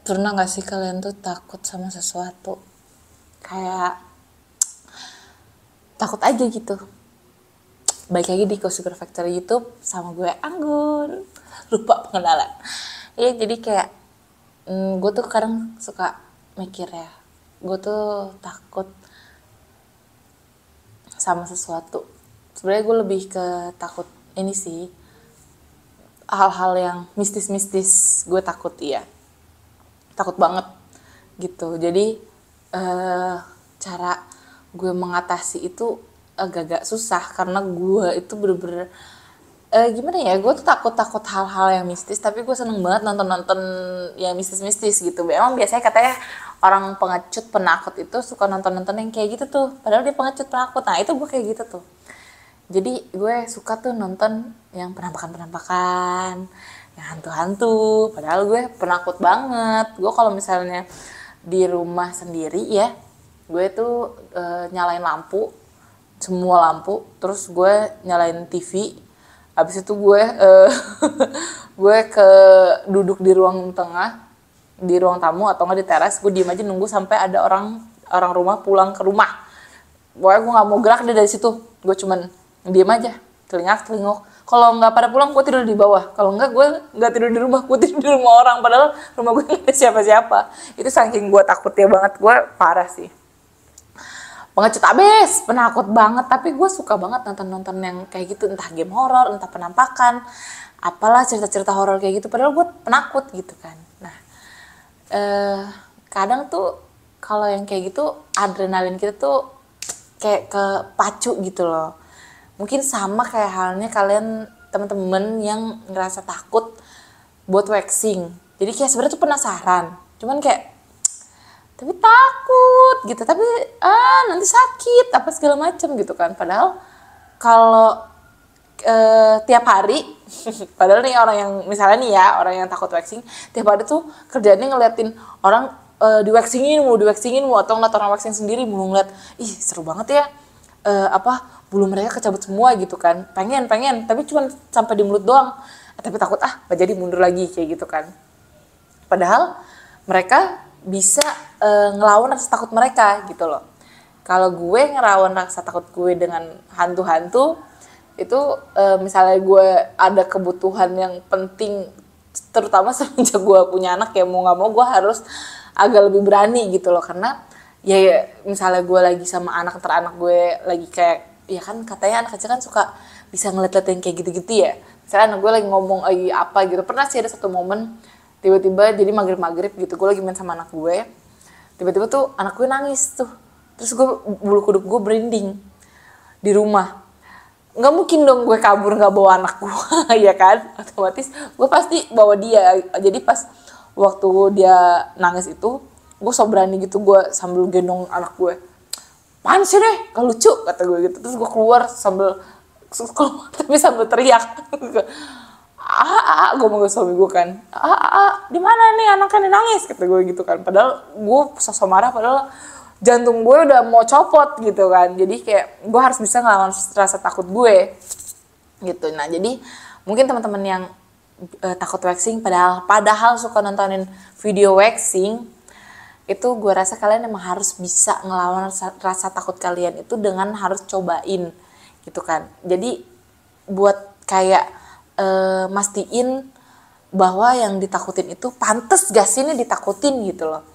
Pernah gak sih kalian tuh takut sama sesuatu? Kayak takut aja gitu. Balik lagi di Super Factory YouTube sama gue Anggun. Lupa pengenalan. Iya, jadi kayak gue tuh kadang suka mikir ya. Gue tuh takut sama sesuatu. Sebenarnya gue lebih ke takut ini sih. Hal-hal yang mistis-mistis gue takut, iya. Takut banget gitu. Jadi cara gue mengatasi itu agak-agak susah karena gue itu bener-bener gimana ya, gue tuh takut hal-hal yang mistis, tapi gue seneng banget nonton yang mistis-mistis gitu. Emang biasanya katanya orang pengecut penakut itu suka nonton yang kayak gitu tuh, padahal dia pengecut penakut. Nah itu gue kayak gitu tuh. Jadi gue suka tuh nonton yang penampakan, yang hantu-hantu. Padahal gue penakut banget. Gue kalau misalnya di rumah sendiri ya, gue tuh nyalain lampu, semua lampu, terus gue nyalain TV. Habis itu gue gue duduk di ruang tengah, di ruang tamu atau nggak di teras. Gue diem aja nunggu sampai ada orang rumah pulang ke rumah. Pokoknya gue nggak mau gerak deh dari situ. Gue cuman diem aja, telingok. Kalau nggak pada pulang, gue tidur di bawah. Kalau nggak, gue nggak tidur di rumah, gue tidur di rumah orang. Padahal rumah gue nggak ada siapa-siapa. Itu saking gue takutnya banget, gue parah sih. Pengecut abis, penakut banget. Tapi gue suka banget nonton yang kayak gitu, entah game horor, entah penampakan, apalah cerita-cerita horor kayak gitu. Padahal gue penakut gitu kan. Nah, kadang tuh kalau yang kayak gitu, adrenalin kita tuh kayak kepacu gitu loh. Mungkin sama kayak halnya kalian teman-teman yang ngerasa takut buat waxing. Jadi kayak sebenarnya tuh penasaran, cuman kayak tapi takut gitu, tapi nanti sakit apa segala macem gitu kan. Padahal kalau tiap hari padahal nih orang yang misalnya nih ya, orang yang takut waxing tiap hari tuh kerjaannya ngeliatin orang di waxingin mu, atau ngeliat orang waxing sendiri mulu, ngeliat ih seru banget ya, bulu mereka kecabut semua gitu kan, pengen tapi cuma sampai di mulut doang, tapi takut gak jadi, mundur lagi kayak gitu kan. Padahal mereka bisa ngelawan rasa takut mereka gitu loh. Kalau gue ngelawan rasa takut gue dengan hantu-hantu itu, misalnya gue ada kebutuhan yang penting, terutama semenjak gue punya anak ya, mau nggak mau gue harus agak lebih berani gitu loh. Karena ya misalnya gue lagi sama anak gue lagi kayak, ya kan katanya anak kecil kan suka bisa ngeliat-liat yang kayak gitu-gitu ya. Misalnya anak gue lagi ngomong lagi apa gitu. Pernah sih ada satu momen tiba-tiba jadi maghrib gitu, gue lagi main sama anak gue, tiba-tiba tuh anak gue nangis tuh, terus gue bulu kuduk gue berinding di rumah. Nggak mungkin dong gue kabur nggak bawa anak gue ya kan, otomatis gue pasti bawa dia. Jadi pas waktu dia nangis itu, gue so berani gitu, gue sambil gendong anak gue, apaan sih deh, gak lucu kata gue gitu. Terus gue keluar tapi sambil teriak gue mau ke suami gue kan, di mana nih anaknya nangis kata gue gitu kan. Padahal gue sosok marah, padahal jantung gue udah mau copot gitu kan. Jadi kayak gue harus bisa ngelawan rasa takut gue gitu. Nah jadi mungkin teman-teman yang takut waxing padahal suka nontonin video waxing, itu gue rasa kalian emang harus bisa ngelawan rasa takut kalian itu dengan harus cobain gitu kan. Jadi buat kayak mastiin bahwa yang ditakutin itu pantes gak sih ini ditakutin gitu loh.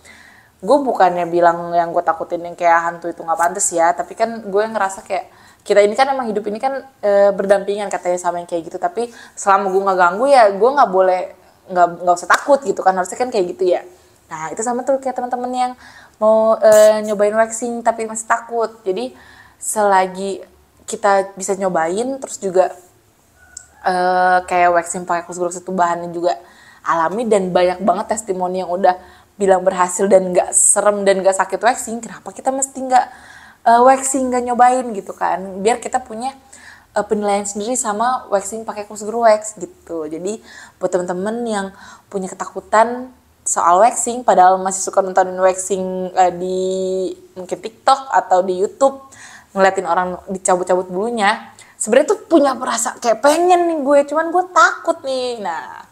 Gue bukannya bilang yang gue takutin yang kayak hantu itu gak pantes ya, tapi kan gue ngerasa kayak kita ini kan emang hidup ini kan berdampingan katanya sama yang kayak gitu. Tapi selama gue gak ganggu ya gue gak boleh, gak usah takut gitu kan, harusnya kan kayak gitu ya. Nah itu sama tuh kayak teman-teman yang mau nyobain waxing tapi masih takut. Jadi selagi kita bisa nyobain, terus juga kayak waxing pakai kurus itu bahannya juga alami, dan banyak banget testimoni yang udah bilang berhasil dan nggak serem dan nggak sakit waxing, kenapa kita mesti nggak waxing, nggak nyobain gitu kan, biar kita punya penilaian sendiri sama waxing pakai kurus wax gitu. Jadi buat temen-temen yang punya ketakutan soal waxing padahal masih suka nontonin waxing di mungkin TikTok atau di YouTube, ngeliatin orang dicabut-cabut bulunya, sebenarnya tuh punya perasa kayak pengen nih gue, cuman gue takut nih. Nah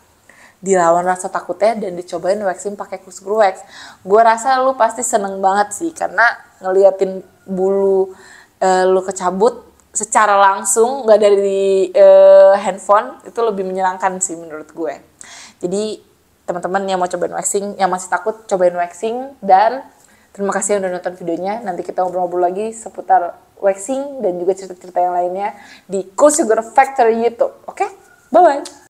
dilawan rasa takutnya dan dicobain waxing pakai Kusguru Wax. Gue rasa lu pasti seneng banget sih karena ngeliatin bulu lu kecabut secara langsung, nggak dari handphone, itu lebih menyenangkan sih menurut gue. Jadi teman-teman yang mau cobain waxing, yang masih takut, cobain waxing. Dan terima kasih yang udah nonton videonya. Nanti kita ngobrol-ngobrol lagi seputar waxing dan juga cerita-cerita yang lainnya di Cool Sugar Factory YouTube. Oke? Bye-bye!